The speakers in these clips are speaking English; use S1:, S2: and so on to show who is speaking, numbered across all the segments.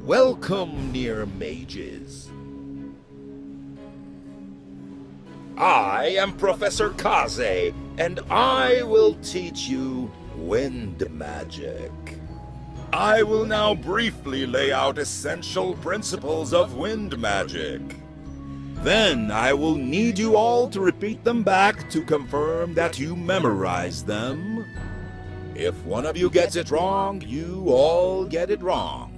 S1: Welcome, Near-Mages. I am Professor Kaze, and I will teach you wind magic. I will now briefly lay out essential principles of wind magic. Then I will need you all to repeat them back to confirm that you memorized them. If one of you gets it wrong, you all get it wrong.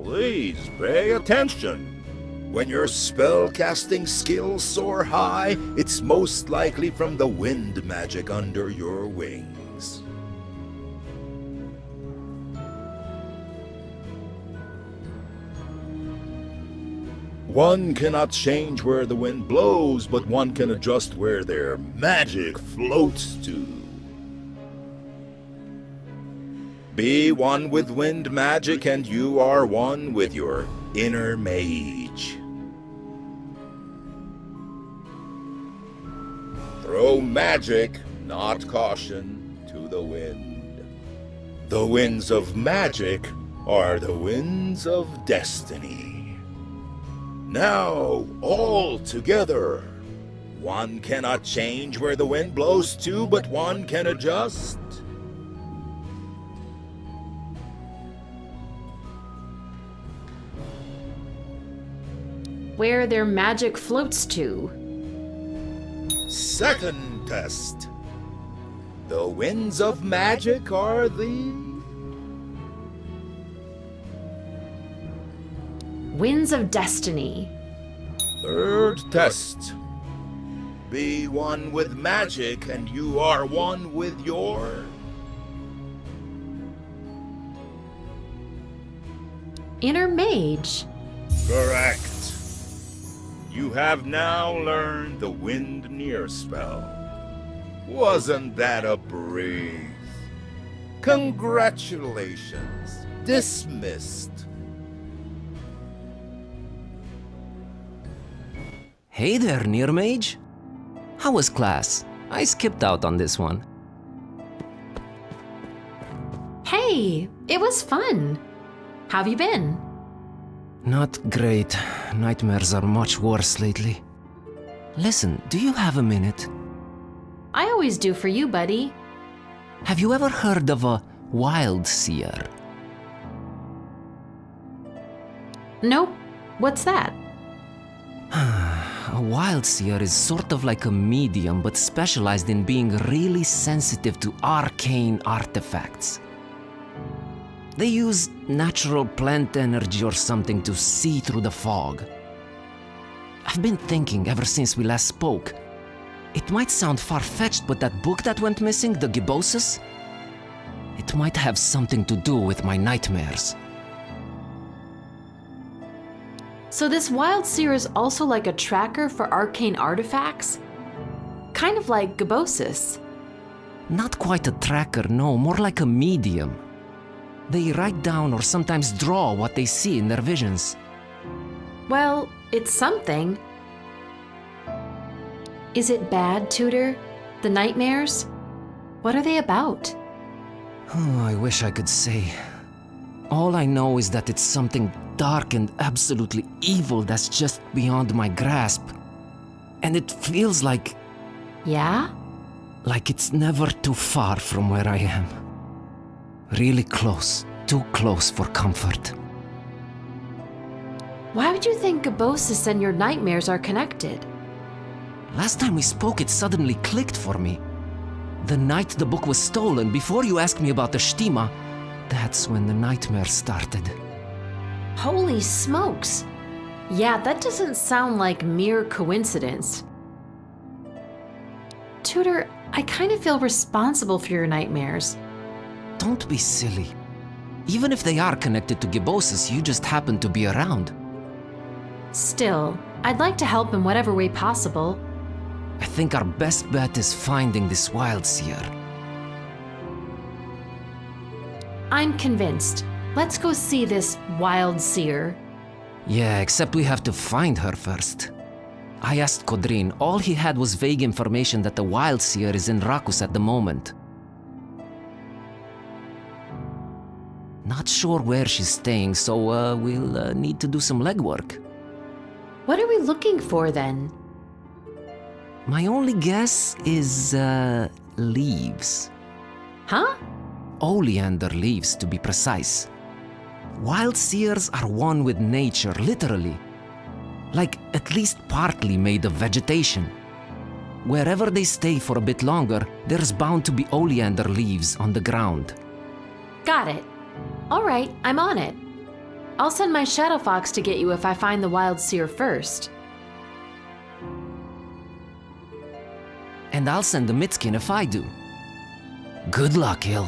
S1: Please pay attention. When your spell-casting skills soar high, it's most likely from the wind magic under your wings. One cannot change where the wind blows, but one can adjust where their magic floats to. Be one with wind magic and you are one with your inner mage. Throw magic, not caution, to the wind. The winds of magic are the winds of destiny. Now, all together. One cannot change where the wind blows to, but one can adjust.
S2: Where their magic floats to.
S1: Second test. The winds of magic are the...
S2: Winds of destiny.
S1: Third test. Be one with magic and you are one with your...
S2: Inner mage.
S1: Correct. You have now learned the Wind Near spell. Wasn't that a breeze? Congratulations. Dismissed.
S3: Hey there, Near-Mage. How was class? I skipped out on this one.
S2: Hey, it was fun. How've you been?
S3: Not great. Nightmares are much worse lately. Listen, do you have a minute?
S2: I always do for you, buddy.
S3: Have you ever heard of a wild seer?
S2: Nope. What's that?
S3: A wild seer is sort of like a medium, but specialized in being really sensitive to arcane artifacts. They use natural plant energy or something to see through the fog. I've been thinking ever since we last spoke. It might sound far-fetched, but that book that went missing, the Gibbosus, it might have something to do with my nightmares.
S2: So this wild seer is also like a tracker for arcane artifacts? Kind of like Gibbosus.
S3: Not quite a tracker, no, more like a medium. They write down or sometimes draw what they see in their visions.
S2: Well, it's something. Is it bad, Tutor? The nightmares? What are they about?
S3: Oh, I wish I could say. All I know is that it's something dark and absolutely evil that's just beyond my grasp. And it feels like...
S2: Yeah?
S3: Like it's never too far from where I am. Really close, too close for comfort.
S2: Why would you think Gibbosus and your nightmares are connected?
S3: Last time we spoke, it suddenly clicked for me. The night the book was stolen, before you asked me about the Shtima, that's when the nightmare started.
S2: Holy smokes! Yeah, that doesn't sound like mere coincidence. Tutor, I kind of feel responsible for your nightmares.
S3: Don't be silly. Even if they are connected to Gibbosus, you just happen to be around.
S2: Still, I'd like to help in whatever way possible.
S3: I think our best bet is finding this wild seer.
S2: I'm convinced. Let's go see this wild seer.
S3: Yeah, except we have to find her first. I asked Kodrin. All he had was vague information that the wild seer is in Rakus at the moment. Not sure where she's staying, so we'll need to do some legwork.
S2: What are we looking for then?
S3: My only guess is, leaves.
S2: Huh?
S3: Oleander leaves, to be precise. Wild seers are one with nature, literally. Like, at least partly made of vegetation. Wherever they stay for a bit longer, there's bound to be oleander leaves on the ground.
S2: Got it. All right, I'm on it. I'll send my shadow fox to get you if I find the wild seer first.
S3: And I'll send the Mitskin if I do. Good luck, Hill.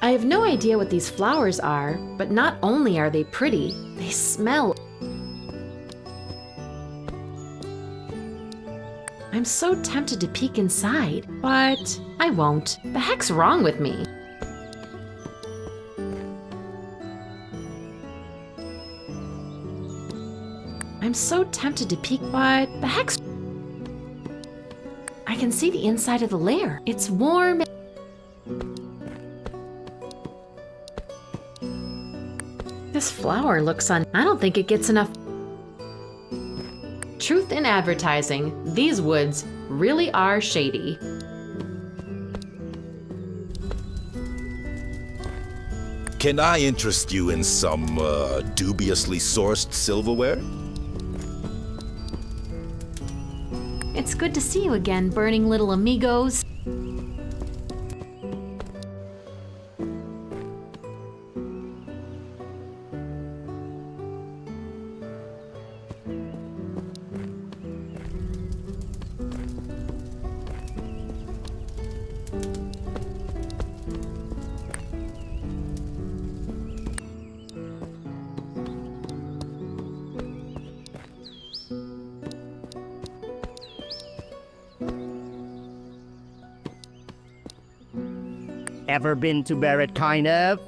S2: I have no idea what these flowers are, but not only are they pretty, they smell. I'm so tempted to peek inside, but I won't. The heck's wrong with me? I'm so tempted to peek, but the heck's... I can see the inside of the lair. It's warm. This flower looks I don't think it gets enough. Truth in advertising, these woods really are shady.
S1: Can I interest you in some dubiously sourced silverware?
S2: It's good to see you again, burning little amigos.
S4: Ever been to Barrett, kind of?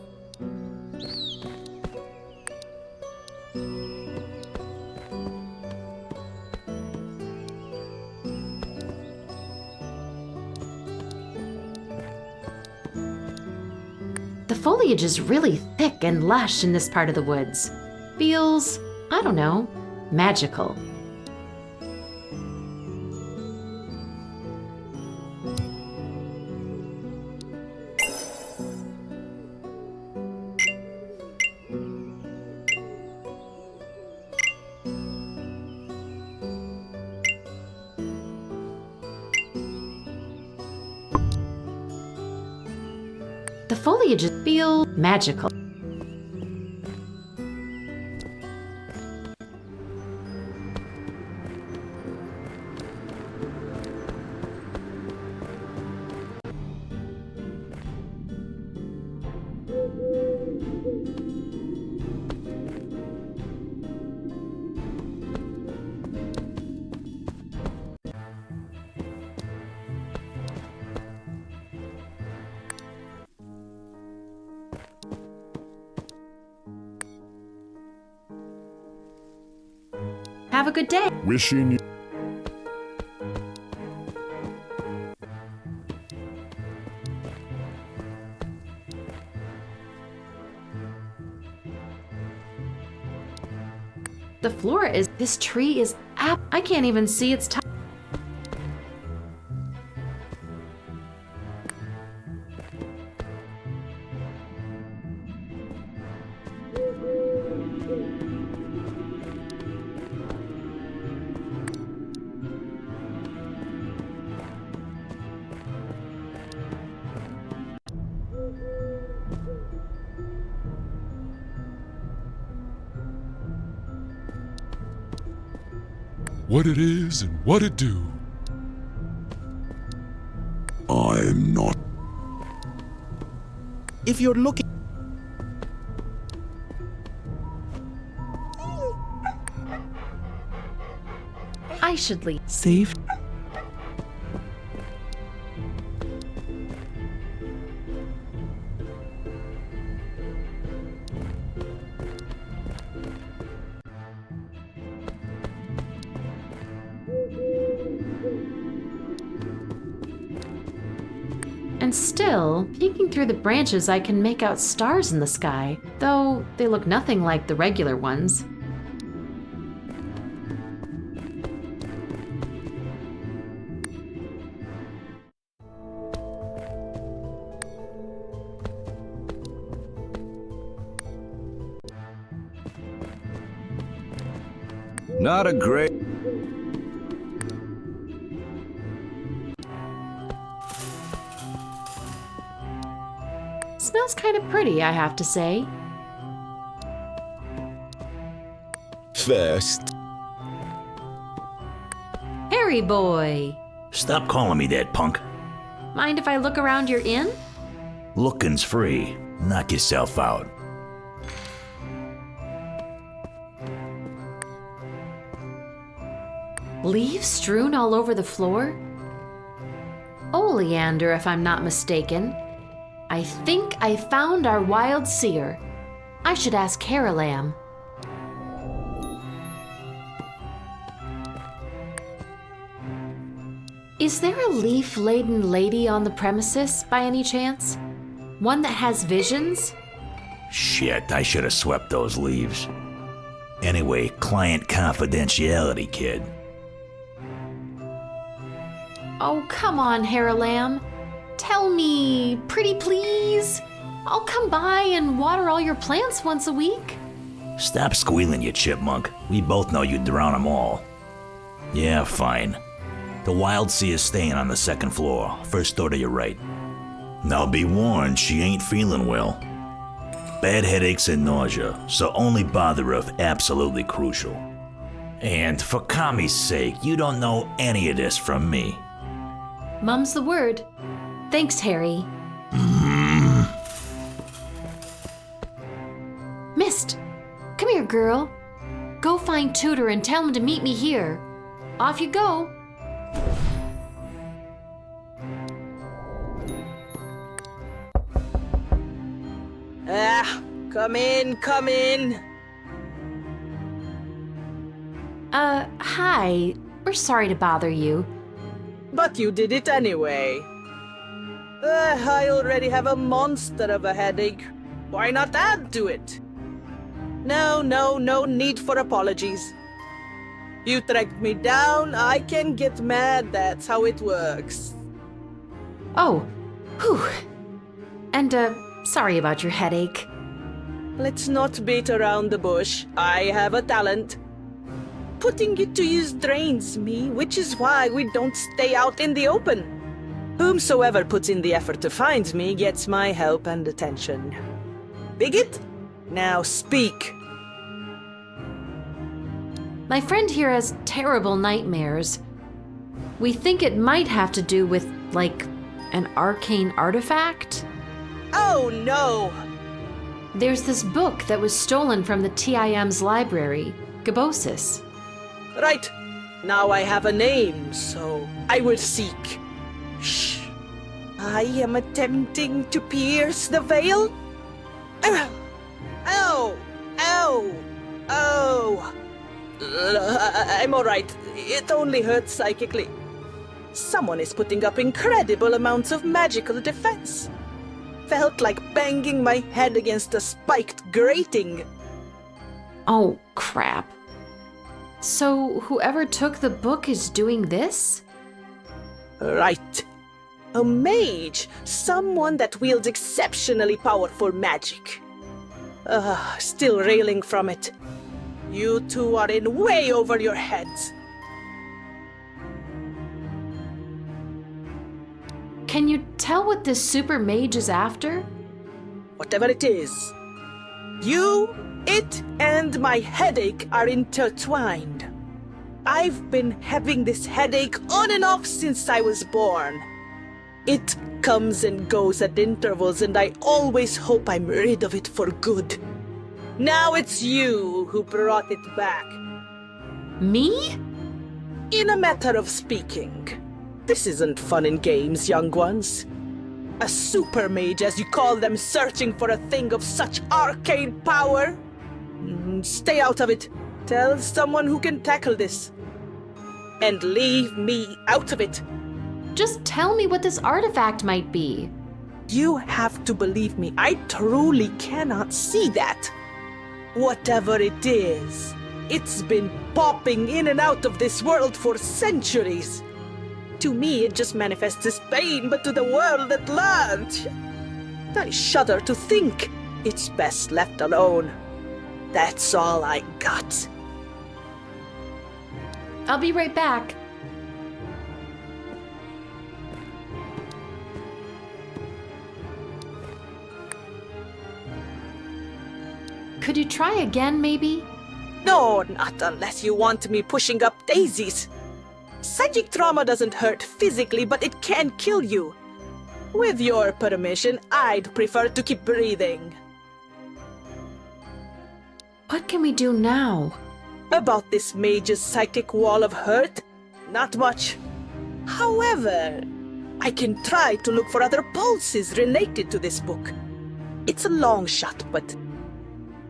S2: The foliage is really thick and lush in this part of the woods. Feels, I don't know, magical. The foliage feels magical. Have a good day.
S5: Wishing you.
S2: The floor is, this tree is, I can't even see its top.
S5: What it is and what it do. I'm not.
S6: If you're looking...
S2: I should leave.
S6: Safe.
S2: And still, peeking through the branches, I can make out stars in the sky, though they look nothing like the regular ones.
S7: Not a great...
S2: Smells kind of pretty, I have to say.
S6: First.
S2: Harry boy!
S8: Stop calling me that, punk.
S2: Mind if I look around your inn?
S8: Looking's free. Knock yourself out.
S2: Leaves strewn all over the floor? Oleander, if I'm not mistaken. I think I found our wild seer. I should ask Caralam. Is there a leaf-laden lady on the premises, by any chance? One that has visions?
S8: Shit, I should have swept those leaves. Anyway, client confidentiality, kid.
S2: Oh, come on, Haralam. Tell me, pretty please. I'll come by and water all your plants once a week.
S8: Stop squealing, you chipmunk. We both know you'd drown them all. Yeah, fine. The wild sea is staying on the second floor, first door to your right. Now be warned, she ain't feeling well. Bad headaches and nausea, so only bother her if absolutely crucial. And for Kami's sake, you don't know any of this from me.
S2: Mum's the word. Thanks, Harry. Mist, come here, girl. Go find Tutor and tell him to meet me here. Off you go.
S6: Come in, come in.
S2: Hi. We're sorry to bother you.
S6: But you did it anyway. I already have a monster of a headache. Why not add to it? No need for apologies. You tracked me down, I can get mad, that's how it works.
S2: Oh, whew. And, sorry about your headache.
S6: Let's not beat around the bush. I have a talent. Putting it to use drains me, which is why we don't stay out in the open. Whomsoever puts in the effort to find me gets my help and attention. Bigot? Now speak.
S2: My friend here has terrible nightmares. We think it might have to do with, like, an arcane artifact.
S6: Oh no!
S2: There's this book that was stolen from the TIM's library, Gabosis.
S6: Right. Now I have a name, so I will seek. Shh. I am attempting to pierce the veil. Ow! Ow! Ow! Oh! I'm alright. It only hurts psychically. Someone is putting up incredible amounts of magical defense. Felt like banging my head against a spiked grating.
S2: Oh, crap. So, whoever took the book is doing this?
S6: Right. A mage. Someone that wields exceptionally powerful magic. Still railing from it. You two are in way over your heads.
S2: Can you tell what this super mage is after?
S6: Whatever it is. You, it, and my headache are intertwined. I've been having this headache on and off since I was born. It comes and goes at intervals, and I always hope I'm rid of it for good. Now it's you who brought it back.
S2: Me?
S6: In a matter of speaking. This isn't fun and games, young ones. A super mage, as you call them, searching for a thing of such arcane power? Stay out of it. Tell someone who can tackle this. And leave me out of it.
S2: Just tell me what this artifact might be.
S6: You have to believe me, I truly cannot see that. Whatever it is, it's been popping in and out of this world for centuries. To me, it just manifests as pain, but to the world at large, I shudder to think it's best left alone. That's all I got.
S2: I'll be right back. Could you try again, maybe?
S6: No, not unless you want me pushing up daisies. Psychic trauma doesn't hurt physically, but it can kill you. With your permission, I'd prefer to keep breathing.
S2: What can we do now?
S6: About this mage's psychic wall of hurt? Not much. However, I can try to look for other pulses related to this book. It's a long shot, but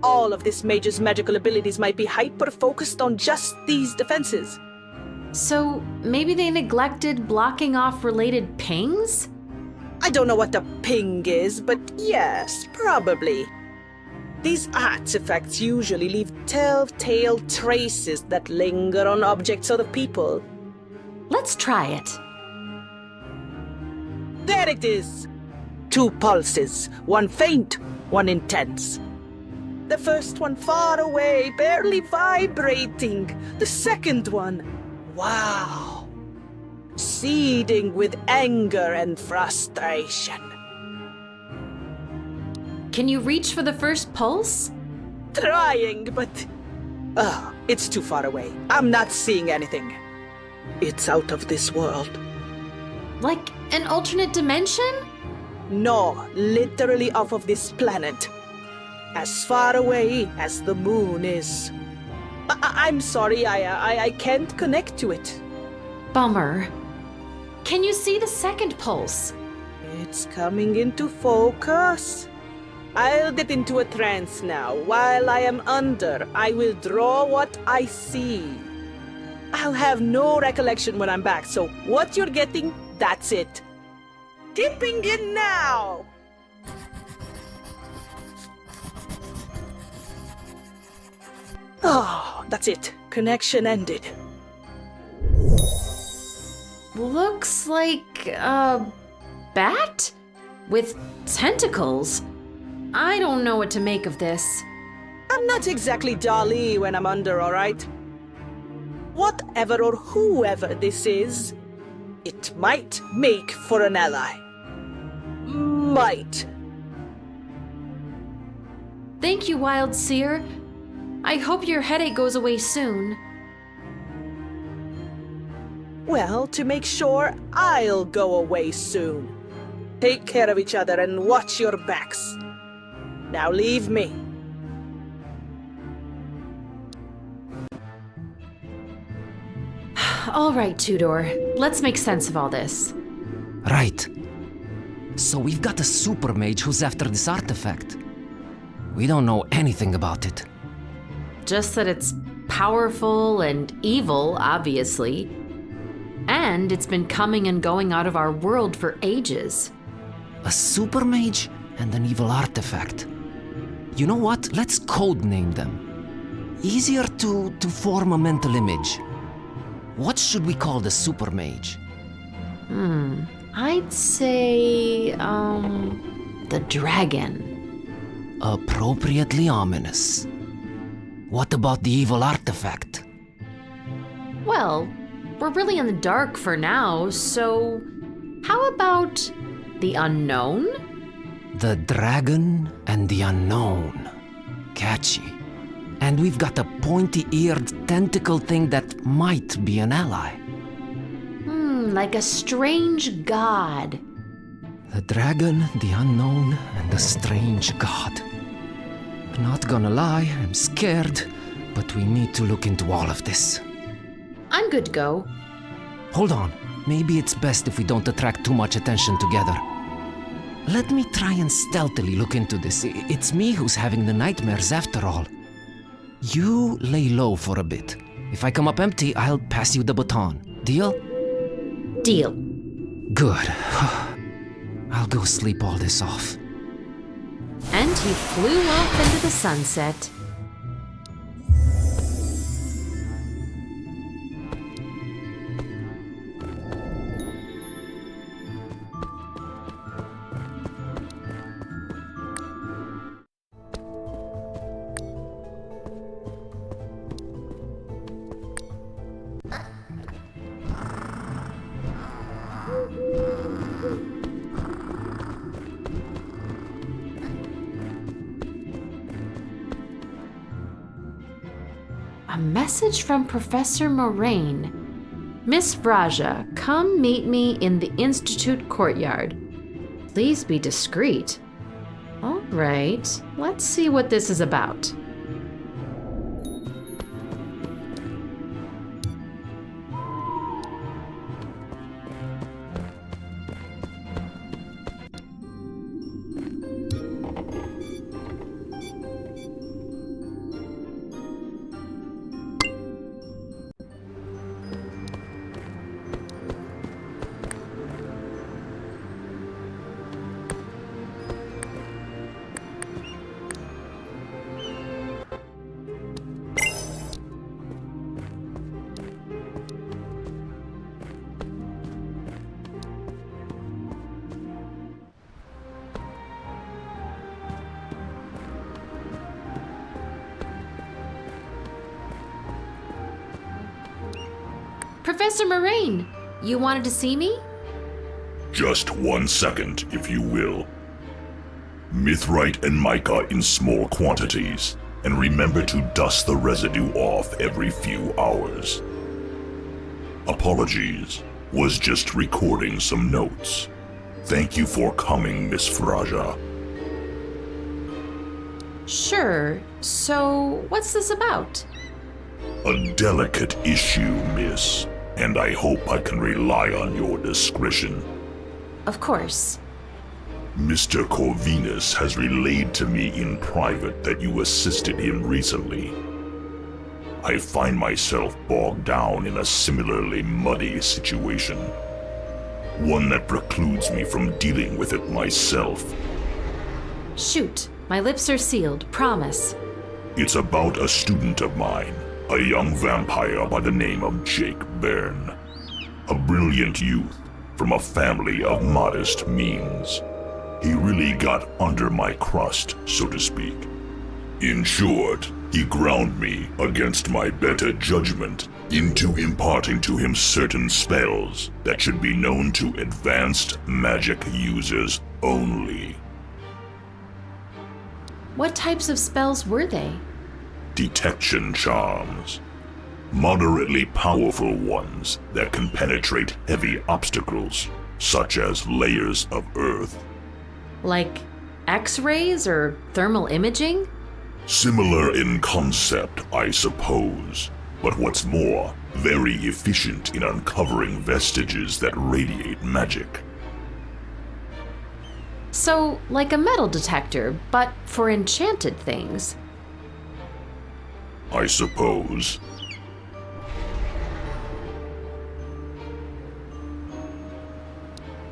S6: all of this mage's magical abilities might be hyper-focused on just these defenses.
S2: So, maybe they neglected blocking off related pings?
S6: I don't know what a ping is, but yes, probably. These artifacts usually leave telltale traces that linger on objects or the people.
S2: Let's try it.
S6: There it is! 2 pulses, one faint, one intense. The first one far away, barely vibrating. The second one, wow, seething with anger and frustration.
S2: Can you reach for the first pulse?
S6: Trying, but it's too far away. I'm not seeing anything. It's out of this world.
S2: Like an alternate dimension?
S6: No, literally off of this planet. As far away as the moon is. I'm sorry, I can't connect to it.
S2: Bummer. Can you see the second pulse?
S6: It's coming into focus. I'll get into a trance now. While I am under, I will draw what I see. I'll have no recollection when I'm back, so what you're getting, that's it. Tipping in now! Oh, that's it. Connection ended.
S2: Looks like a bat? With tentacles? I don't know what to make of this.
S6: I'm not exactly Dali when I'm under, alright? Whatever or whoever this is, it might make for an ally. Might.
S2: Thank you, Wild Seer. I hope your headache goes away soon.
S6: Well, to make sure, I'll go away soon. Take care of each other and watch your backs. Now leave me.
S2: All right, Tudor. Let's make sense of all this.
S3: Right. So we've got a super mage who's after this artifact. We don't know anything about it.
S2: Just that it's powerful and evil, obviously. And it's been coming and going out of our world for ages.
S3: A super mage and an evil artifact. You know what? Let's codename them. Easier to form a mental image. What should we call the super mage?
S2: I'd say, the dragon.
S3: Appropriately ominous. What about the evil artifact?
S2: Well, we're really in the dark for now, so how about the unknown?
S3: The dragon and the unknown. Catchy. And we've got a pointy-eared tentacle thing that might be an ally.
S2: Like a strange god.
S3: The dragon, the unknown, and the strange god. Not gonna lie, I'm scared, but we need to look into all of this.
S2: I'm good to go.
S3: Hold on, maybe it's best if we don't attract too much attention together. Let me try and stealthily look into this. It's me who's having the nightmares after all. You lay low for a bit. If I come up empty, I'll pass you the baton. Deal?
S2: Deal.
S3: Good. I'll go sleep all this off.
S2: And he flew off into the sunset. A message from Professor Moraine. Miss Vraja, come meet me in the Institute courtyard. Please be discreet. All right, let's see what this is about. Professor Moraine, you wanted to see me?
S5: Just 1 second, if you will. Mithrite and mica in small quantities, and remember to dust the residue off every few hours. Apologies, was just recording some notes. Thank you for coming, Miss Vraja.
S2: Sure. So, what's this about?
S5: A delicate issue, miss, and I hope I can rely on your discretion.
S2: Of course.
S5: Mr. Corvinus has relayed to me in private that you assisted him recently. I find myself bogged down in a similarly muddy situation. One that precludes me from dealing with it myself.
S2: Shoot, my lips are sealed, promise.
S5: It's about a student of mine, a young vampire by the name of Jake Byrne. A brilliant youth from a family of modest means. He really got under my crust, so to speak. In short, he ground me against my better judgment into imparting to him certain spells that should be known to advanced magic users only.
S2: What types of spells were they?
S5: Detection charms. Moderately powerful ones that can penetrate heavy obstacles, such as layers of earth.
S2: Like X-rays or thermal imaging?
S5: Similar in concept, I suppose, but what's more, very efficient in uncovering vestiges that radiate magic.
S2: So, like a metal detector, but for enchanted things.
S5: I suppose.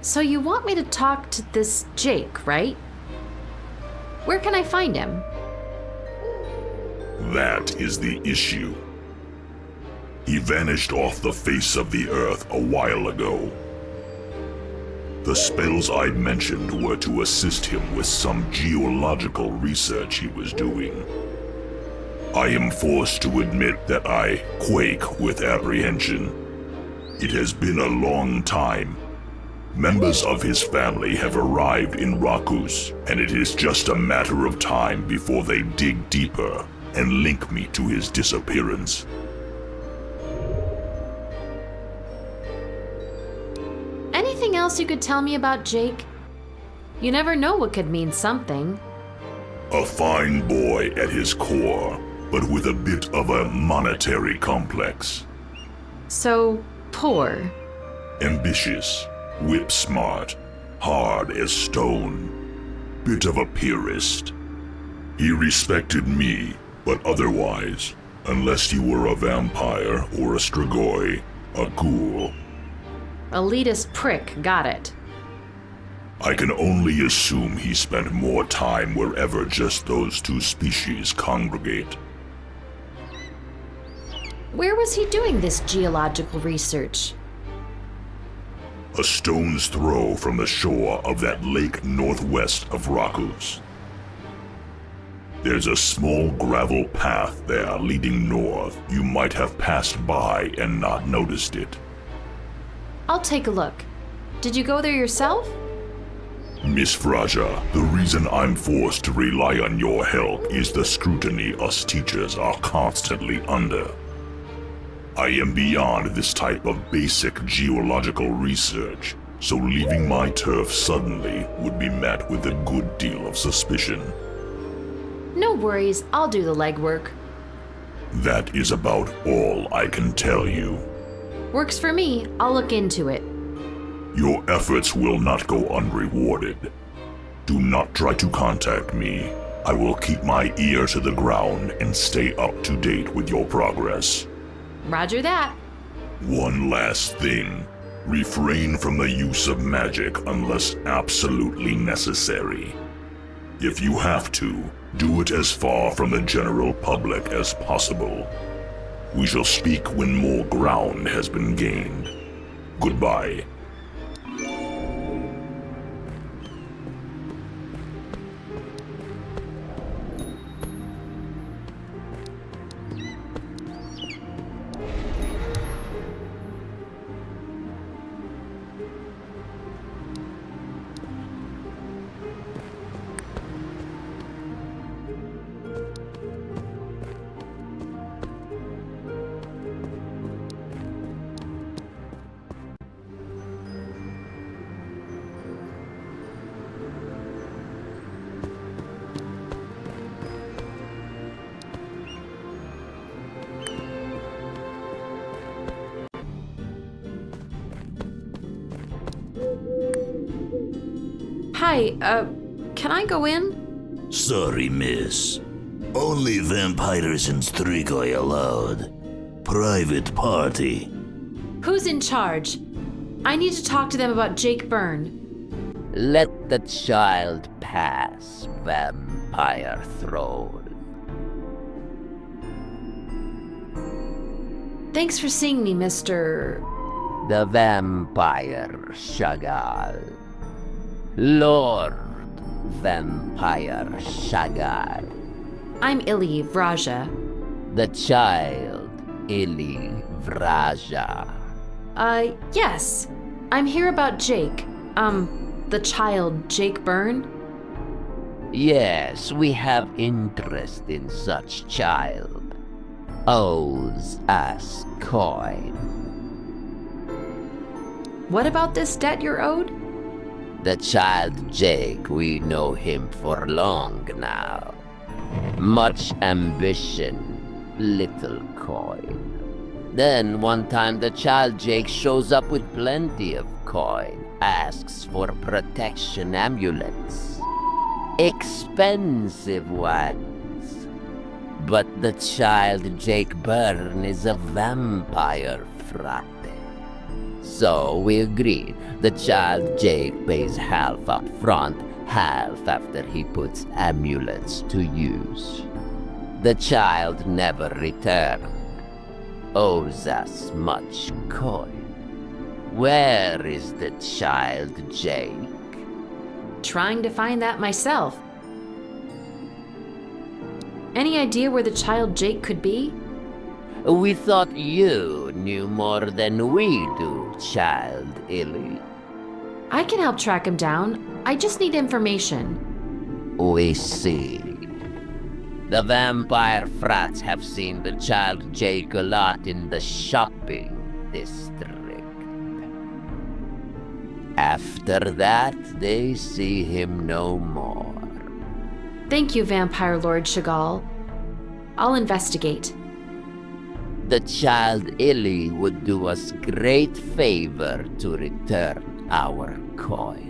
S2: So you want me to talk to this Jake, right? Where can I find him?
S5: That is the issue. He vanished off the face of the earth a while ago. The spells I mentioned were to assist him with some geological research he was doing. I am forced to admit that I quake with apprehension. It has been a long time. Members of his family have arrived in Rakus, and it is just a matter of time before they dig deeper and link me to his disappearance.
S2: Anything else you could tell me about Jake? You never know what could mean something.
S5: A fine boy at his core, but with a bit of a monetary complex.
S2: So, poor.
S5: Ambitious, whip-smart, hard as stone. Bit of a purist. He respected me, but otherwise, unless you were a vampire or a strigoi, a ghoul.
S2: Elitist prick, got it.
S5: I can only assume he spent more time wherever just those two species congregate.
S2: Where was he doing this geological research?
S5: A stone's throw from the shore of that lake northwest of Rakus. There's a small gravel path there leading north. You might have passed by and not noticed it.
S2: I'll take a look. Did you go there yourself?
S5: Miss Fraja, the reason I'm forced to rely on your help is the scrutiny us teachers are constantly under. I am beyond this type of basic geological research, so leaving my turf suddenly would be met with a good deal of suspicion.
S2: No worries, I'll do the legwork.
S5: That is about all I can tell you.
S2: Works for me, I'll look into it.
S5: Your efforts will not go unrewarded. Do not try to contact me. I will keep my ear to the ground and stay up to date with your progress.
S2: Roger that.
S5: One last thing. Refrain from the use of magic unless absolutely necessary. If you have to, do it as far from the general public as possible. We shall speak when more ground has been gained. Goodbye.
S2: Hi, can I go in?
S8: Sorry, miss. Only vampires and strigoi allowed. Private party.
S2: Who's in charge? I need to talk to them about Jake Byrne.
S3: Let the child pass, vampire throne.
S2: Thanks for seeing me, Mr.
S3: The vampire Chagall. Lord Vampire Chagall.
S2: I'm Illy Vraja.
S3: The child Illy Vraja.
S2: Yes. I'm here about Jake. The child Jake Byrne.
S3: Yes, we have interest in such child. Owes us coin.
S2: What about this debt you're owed?
S3: The child Jake, we know him for long now. Much ambition, little coin. Then one time the child Jake shows up with plenty of coin, asks for protection amulets. Expensive ones. But the child Jake Byrne is a vampire frate. So we agreed. The child Jake pays half up front, half after he puts amulets to use. The child never returned. Owes us much coin. Where is the child Jake?
S2: Trying to find that myself. Any idea where the child Jake could be?
S3: We thought you knew more than we do, child Illy.
S2: I can help track him down. I just need information.
S3: We see. The vampire frats have seen the child Jake a lot in the shopping district. After that, they see him no more.
S2: Thank you, Vampire Lord Chagall. I'll investigate.
S3: The child Illy would do us great favor to return our coin.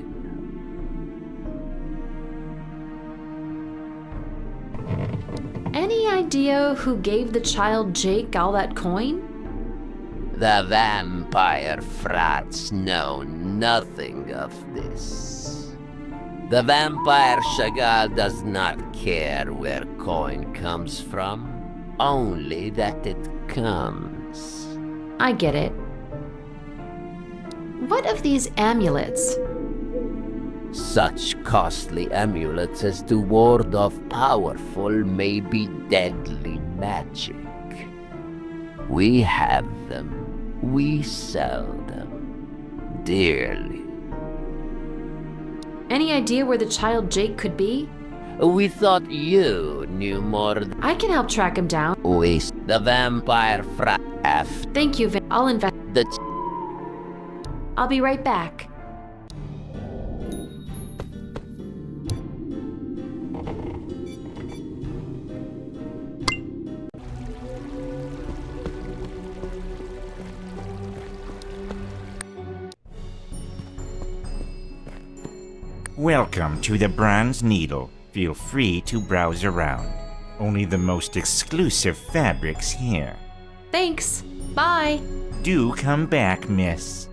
S2: Any idea who gave the child Jake all that coin?
S3: The vampire frats know nothing of this. The vampire Chagall does not care where coin comes from, only that it comes.
S2: I get it. What of these amulets?
S3: Such costly amulets as to ward off powerful, maybe deadly magic. We have them. We sell them. Dearly.
S2: Any idea where the child Jake could be?
S3: We thought you knew more.
S2: I can help track him down.
S3: The vampire frat.
S2: Thank you, I'll invest. I'll be right back.
S7: Welcome to the Bronze Needle. Feel free to browse around. Only the most exclusive fabrics here.
S2: Thanks. Bye.
S7: Do come back, miss.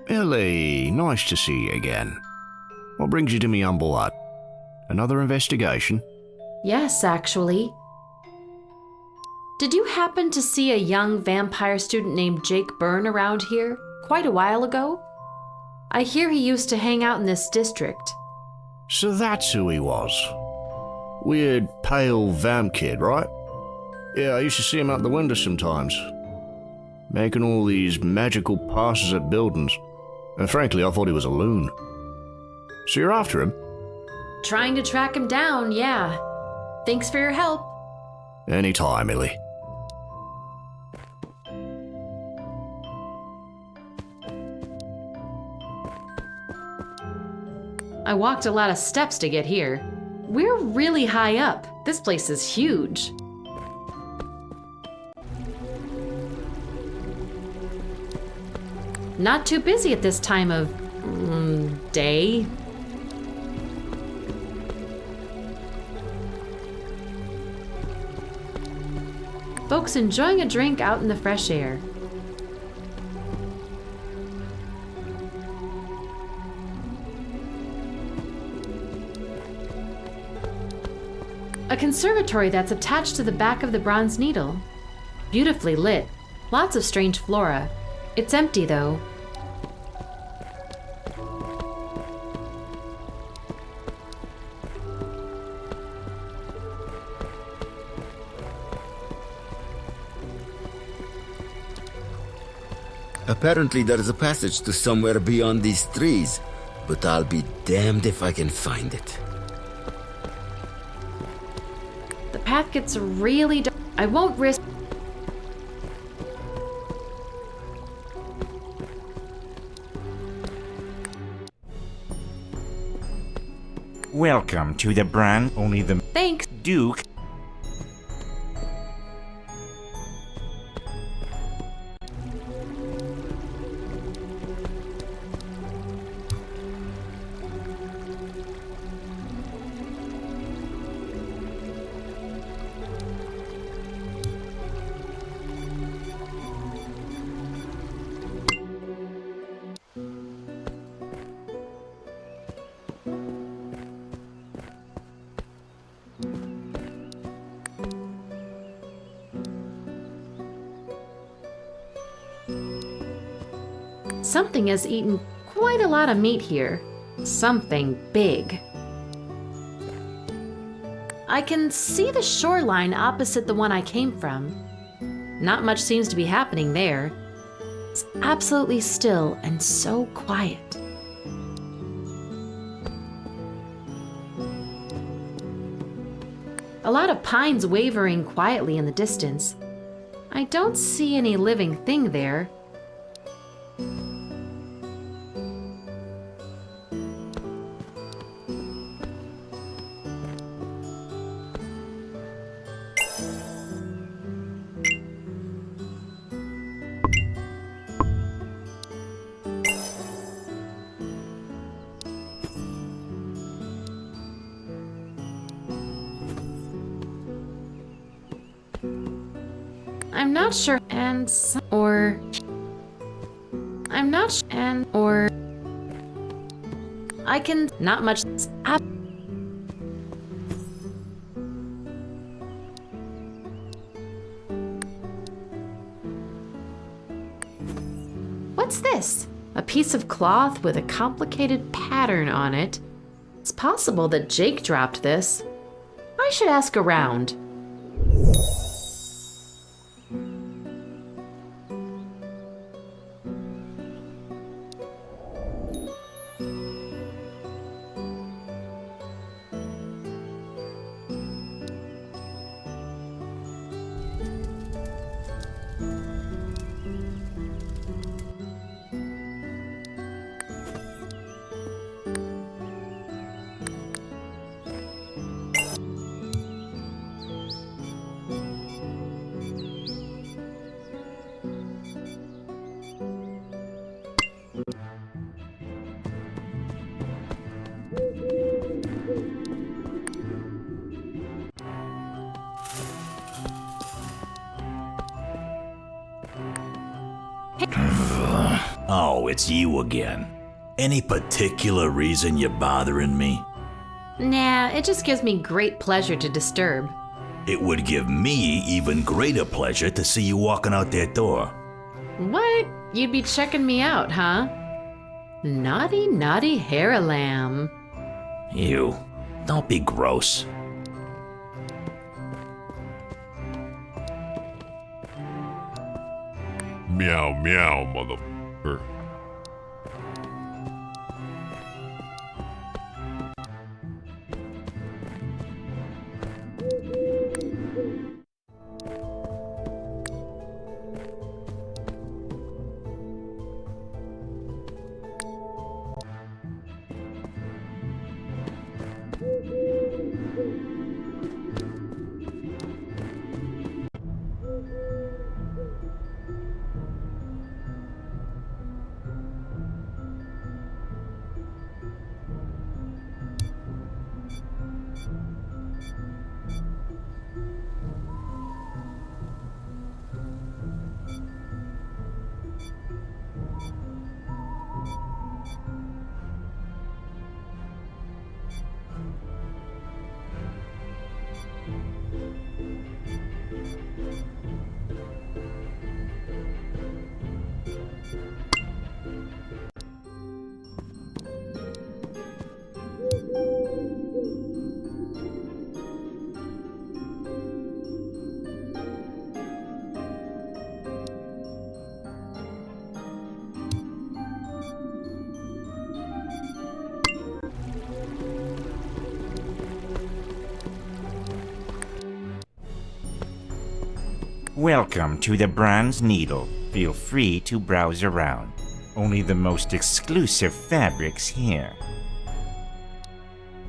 S9: Illy, nice to see you again. What brings you to me humble hut? Another investigation?
S2: Yes, actually. Did you happen to see a young vampire student named Jake Byrne around here quite a while ago? I hear he used to hang out in this district.
S9: So that's who he was. Weird, pale vamp kid, right? Yeah, I used to see him out the window sometimes. Making all these magical passes at buildings. And frankly, I thought he was a loon. So you're after him?
S2: Trying to track him down, yeah. Thanks for your help.
S9: Anytime, Illy.
S2: I walked a lot of steps to get here. We're really high up. This place is huge. Not too busy at this time of day. Folks enjoying a drink out in the fresh air. A conservatory that's attached to the back of the Bronze Needle. Beautifully lit. Lots of strange flora. It's empty, though.
S10: Apparently there is a passage to somewhere beyond these trees, but I'll be damned if I can find it.
S2: The path gets really dark. I won't risk...
S7: Welcome to the brand only the
S2: Thanks.
S7: Duke.
S2: Something has eaten quite a lot of meat here. Something big. I can see the shoreline opposite the one I came from. Not much seems to be happening there. It's absolutely still and so quiet. A lot of pines wavering quietly in the distance. I don't see any living thing there. I'm not sure, and or I'm not sure, and or I can not much. What's this? A piece of cloth with a complicated pattern on it. It's possible that Jake dropped this. I should ask around.
S8: Oh, it's you again. Any particular reason you're bothering me?
S2: Nah, it just gives me great pleasure to disturb.
S8: It would give me even greater pleasure to see you walking out that door.
S2: What? You'd be checking me out, huh? Naughty, naughty hair lamb.
S8: Ew. Don't be gross.
S5: Meow meow, motherfucker.
S7: Welcome to the Bronze Needle. Feel free to browse around. Only the most exclusive fabrics here.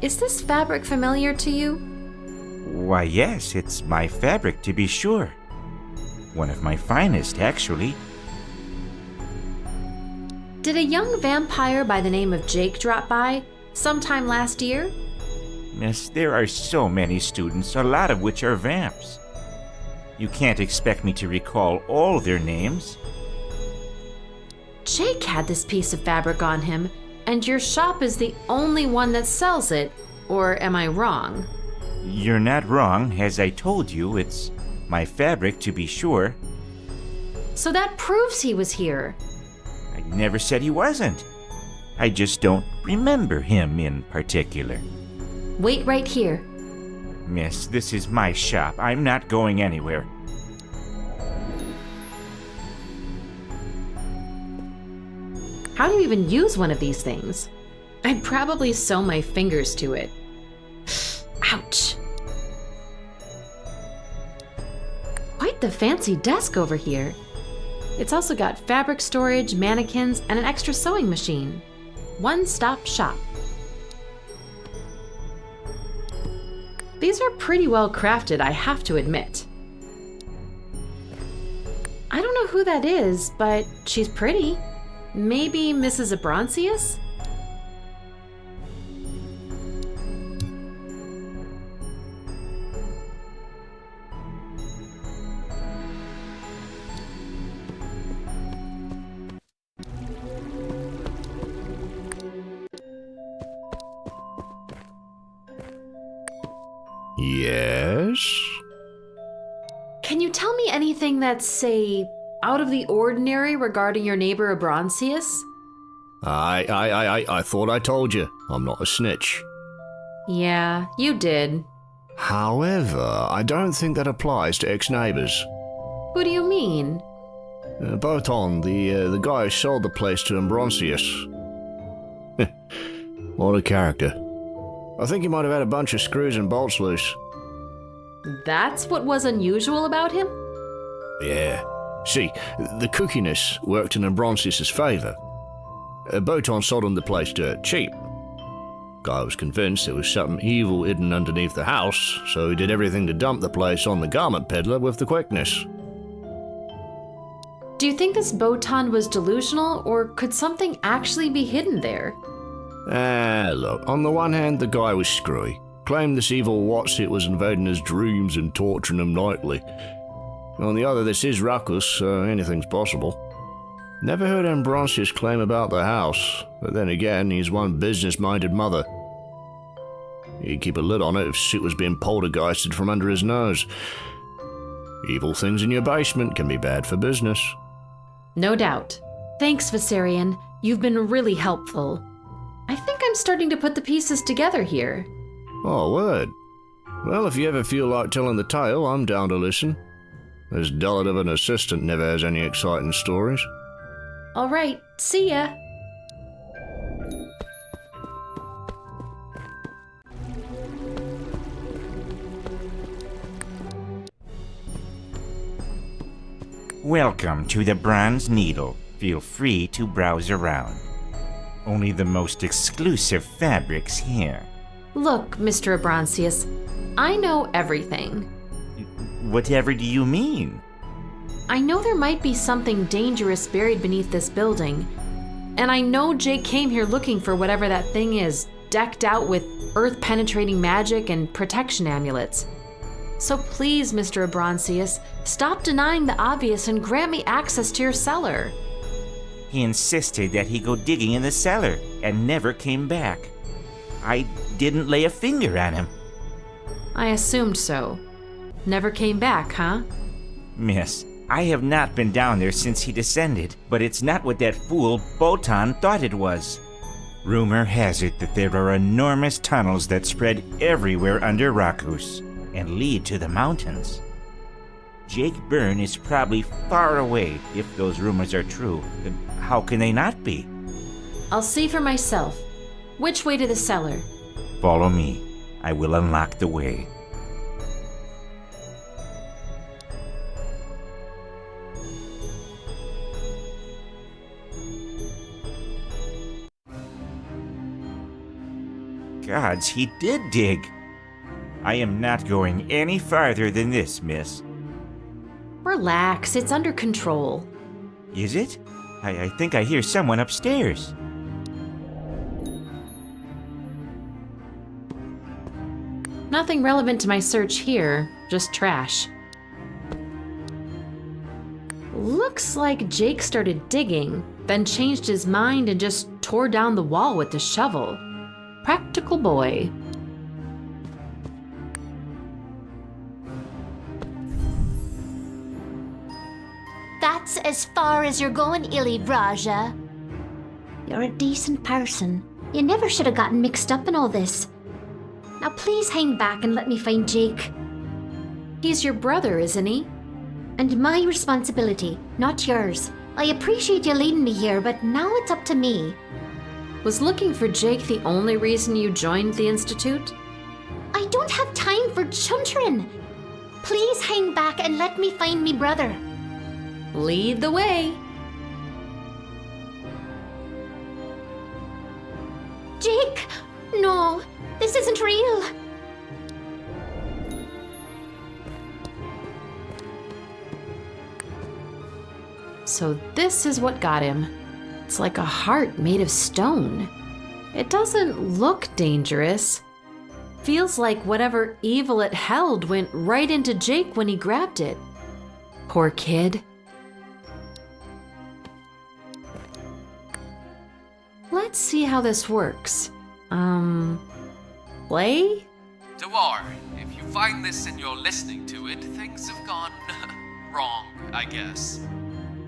S2: Is this fabric familiar to you?
S7: Why, yes, it's my fabric to be sure. One of my finest, actually.
S2: Did a young vampire by the name of Jake drop by sometime last year?
S7: Miss, there are so many students, a lot of which are vamps. You can't expect me to recall all their names.
S2: Jake had this piece of fabric on him, and your shop is the only one that sells it, or am I wrong?
S7: You're not wrong. As I told you, it's my fabric to be sure.
S2: So that proves he was here.
S7: I never said he wasn't. I just don't remember him in particular.
S2: Wait right here.
S7: Miss, this is my shop. I'm not going anywhere.
S2: How do you even use one of these things? I'd probably sew my fingers to it. Ouch. Quite the fancy desk over here. It's also got fabric storage, mannequins, and an extra sewing machine. One-stop shop. These are pretty well crafted, I have to admit. I don't know who that is, but she's pretty. Maybe Mrs. Abroncius?
S9: Yes?
S2: Can you tell me anything that's, say, out of the ordinary regarding your neighbor Abroncius?
S9: I thought I told you. I'm not a snitch.
S2: Yeah, you did.
S9: However, I don't think that applies to ex-neighbors.
S2: Who do you mean?
S9: Boton, the guy who sold the place to Abroncius. What a character. I think he might have had a bunch of screws and bolts loose.
S2: That's what was unusual about him?
S9: Yeah. See, the cookiness worked in Abroncius' favour. Boton sold him the place dirt cheap. Guy was convinced there was something evil hidden underneath the house, so he did everything to dump the place on the garment peddler with the quickness.
S2: Do you think this Botan was delusional, or could something actually be hidden there?
S9: Look, on the one hand, the guy was screwy. Claimed this evil what's-it was invading his dreams and torturing him nightly. On the other, this is Ruckus, so anything's possible. Never heard Abroncius claim about the house, but then again, he's one business-minded mother. He'd keep a lid on it if shit was being poltergeisted from under his nose. Evil things in your basement can be bad for business.
S2: No doubt. Thanks, Viserion. You've been really helpful. I think I'm starting to put the pieces together here.
S9: Oh, word. Well, if you ever feel like telling the tale, I'm down to listen. This dullard of an assistant never has any exciting stories.
S2: All right, see ya.
S7: Welcome to the Bronze Needle. Feel free to browse around. Only the most exclusive fabrics here.
S2: Look, Mr. Abroncius, I know everything.
S7: Whatever do you mean?
S2: I know there might be something dangerous buried beneath this building, and I know Jake came here looking for whatever that thing is, decked out with earth-penetrating magic and protection amulets. So please, Mr. Abroncius, stop denying the obvious and grant me access to your cellar.
S7: He insisted that he go digging in the cellar and never came back. I didn't lay a finger on him.
S2: I assumed so. Never came back, huh?
S7: Miss, I have not been down there since he descended, but it's not what that fool Botan thought it was. Rumor has it that there are enormous tunnels that spread everywhere under Rakus and lead to the mountains. Jake Byrne is probably far away if those rumors are true. Then how can they not be?
S2: I'll see for myself. Which way to the cellar?
S7: Follow me. I will unlock the way. gods, he did dig. I am not going any farther than this, miss.
S2: Relax, it's under control.
S7: Is it? I think I hear someone upstairs.
S2: Nothing relevant to my search here, just trash. Looks like Jake started digging, then changed his mind and just tore down the wall with the shovel. Practical boy.
S11: That's as far as you're going, Illy, Raja. You're a decent person. You never should have gotten mixed up in all this. Now please hang back and let me find Jake.
S2: He's your brother, isn't he?
S11: And my responsibility, not yours. I appreciate you leading me here, but now it's up to me.
S2: Was looking for Jake the only reason you joined the Institute?
S11: I don't have time for chuntering. Please hang back and let me find me brother.
S2: Lead the way.
S11: Jake! No, this isn't real.
S2: So this is what got him. It's like a heart made of stone. It doesn't look dangerous. Feels like whatever evil it held went right into Jake when he grabbed it. Poor kid. Let's see how this works. Play?
S12: Dewar, if you find this and you're listening to it, things have gone wrong, I guess.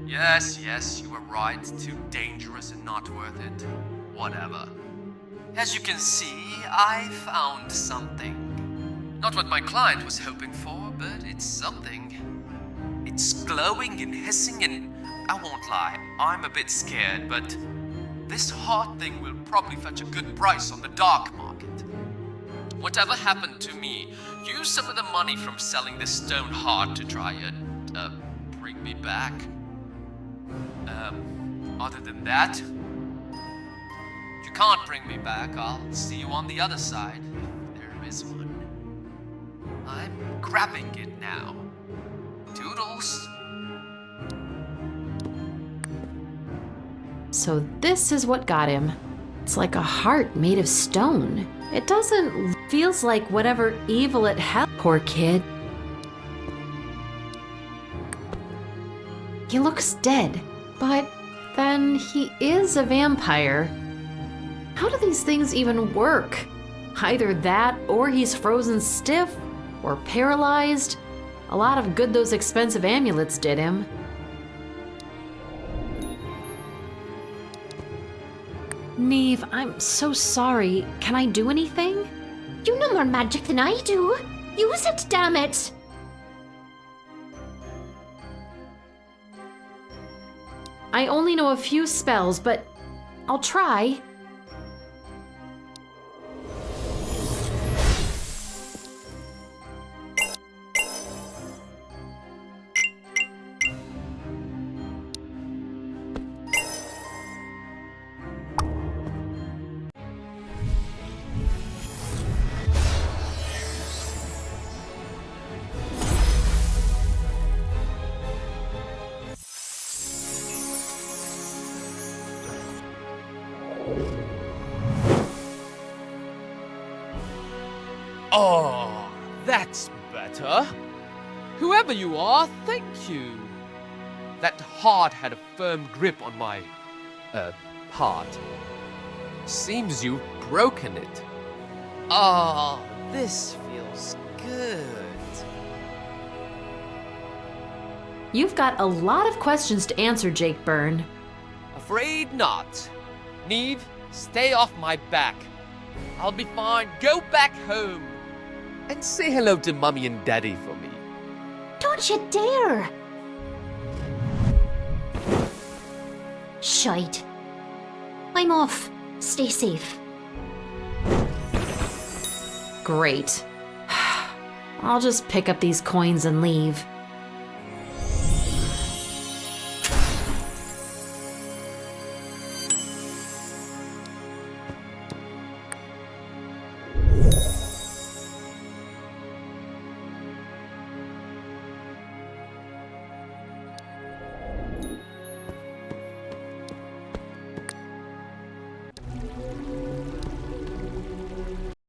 S12: Yes, you were right. Too dangerous and not worth it. Whatever. As you can see, I found something. Not what my client was hoping for, but it's something. It's glowing and hissing and I won't lie, I'm a bit scared, but this heart thing will probably fetch a good price on the dark market. Whatever happened to me, use some of the money from selling this stone heart to try and, bring me back. Other than that, if you can't bring me back, I'll see you on the other side, if there is one. I'm grabbing it now. Toodles.
S2: So this is what got him. It's like a heart made of stone. It doesn't feels like whatever evil it held. Poor kid. He looks dead, but then he is a vampire. How do these things even work? Either that, or he's frozen stiff, or paralyzed. A lot of good those expensive amulets did him. Neve, I'm so sorry. Can I do anything?
S11: You know more magic than I do. Use it, damn it!
S2: I only know a few spells, but I'll try.
S12: Oh, that's better. Whoever you are, thank you. That heart had a firm grip on my, heart. Seems you've broken it. Oh, this feels good.
S2: You've got a lot of questions to answer, Jake Byrne.
S12: Afraid not. Neve, stay off my back. I'll be fine. Go back home. And say hello to Mummy and Daddy for me.
S11: Don't you dare! Shite. I'm off. Stay safe.
S2: Great. I'll just pick up these coins and leave.